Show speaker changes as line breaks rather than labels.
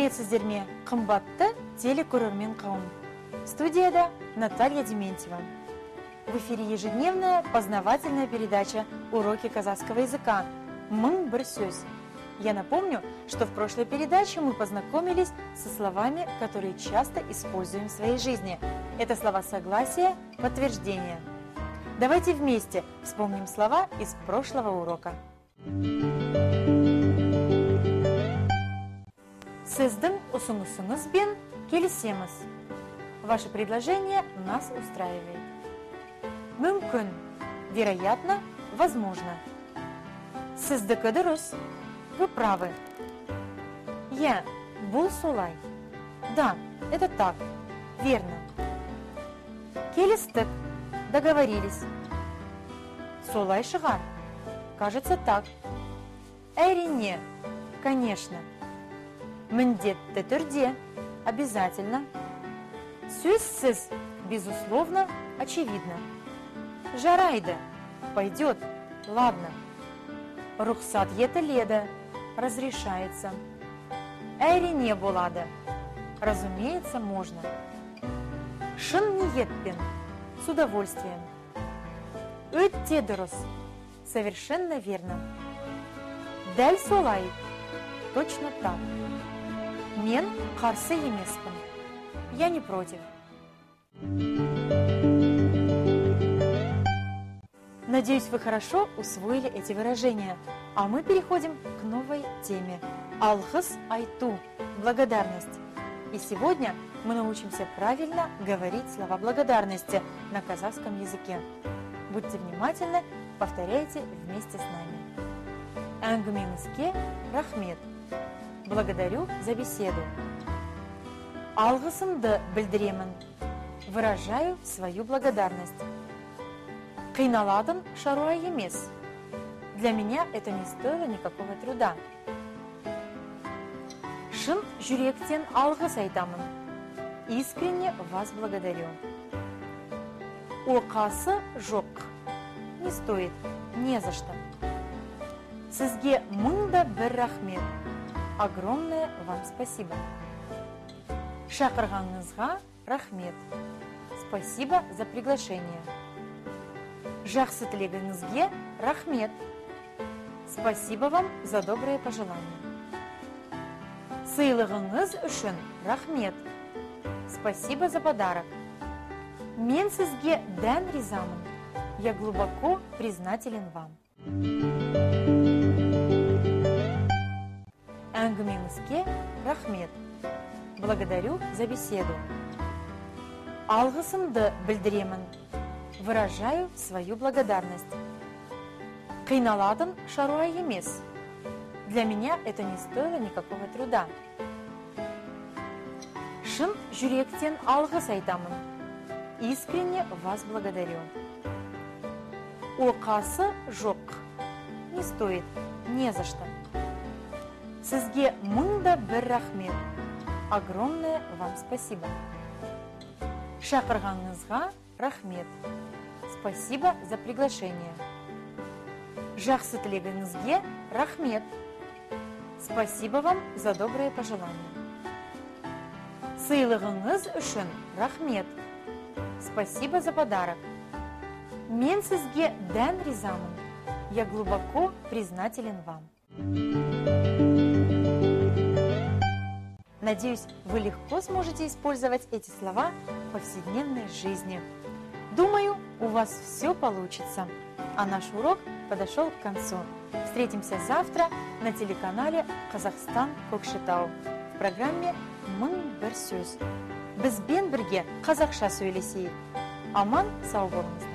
Сәлеметсіздер ме, қымбатты телекөрермен қауым. Студияда Наталья Дементьева. В эфире ежедневная познавательная передача «Уроки казахского языка» «Мың бір сөз». Я напомню, что в прошлой передаче мы познакомились со словами, которые часто используем в своей жизни. Это слова согласия, подтверждения. Давайте вместе вспомним слова из прошлого урока. Сіздің ұсынысыңызбен келісеміз. Ваше предложение нас устраивает. Мүмкін, вероятно, возможно. Сіздікі дұрыс. Вы правы. Я, бұл солай. Да, это так. Верно. Келістік. Договорились. Солай шығар. Кажется так. Әрине. Конечно. Міндетті түрде. Обязательно. Сөзсіз. Безусловно. Очевидно. Жарайды. Пойдет. Ладно. Рұқсат етіледі. Разрешается. Әрине болады. Разумеется, можно. Шын ниетпен. С удовольствием. Өтте дұрыс. Совершенно верно. Дәл солай. Точно так. Мен қарсы емеспін. Я не против. Надеюсь, вы хорошо усвоили эти выражения. А мы переходим к новой теме. Алғыс айту. Благодарность. И сегодня мы научимся правильно говорить слова благодарности на казахском языке. Будьте внимательны, повторяйте вместе с нами. Әңгімеңізге рахмет. Благодарю за беседу. Алғысымды білдіремін. Выражаю свою благодарность. Қиналатын шаруа емес. Для меня это не стоило никакого труда. Шын жүректен алғыс айтамын. Искренне вас благодарю. Оқасы жоқ. Не стоит. Не за что. Сізге мыңда бір рахмет. Огромное вам спасибо. Шақырғаныңызға рахмет. Спасибо за приглашение. Жақсы тілегіңізге рахмет. Спасибо вам за добрые пожелания. Сыйлығыңыз үшін рахмет. Спасибо за подарок. Мен сізге дән ризамын. Я глубоко признателен вам. Әңгімеңізге рахмет. Благодарю за беседу. Алғысымды білдіремін. Выражаю свою благодарность. Қиналатын шаруа емес. Для меня это не стоило никакого труда. Шын жүректен алғыс айтамын. Искренне вас благодарю. Оқасы жоқ. Не стоит. Не за что. Сізге мыңда бір рахмет. Огромное вам спасибо. Шақырғаныңызға рахмет. Спасибо за приглашение. Жақсы тілегіңізге рахмет. Спасибо вам за добрые пожелания. Сыйлығыңыз үшін рахмет. Спасибо за подарок. Мен сізге дән ризамын. Я глубоко признателен вам. Надеюсь, вы легко сможете использовать эти слова в повседневной жизни. Думаю, у вас все получится. А наш урок подошел к концу. Встретимся завтра на телеканале «Казахстан Көкшетау» в программе «Мың бір сөз». Бізбен бірге қазақша сөйлесейік. Аман сау болыңыз.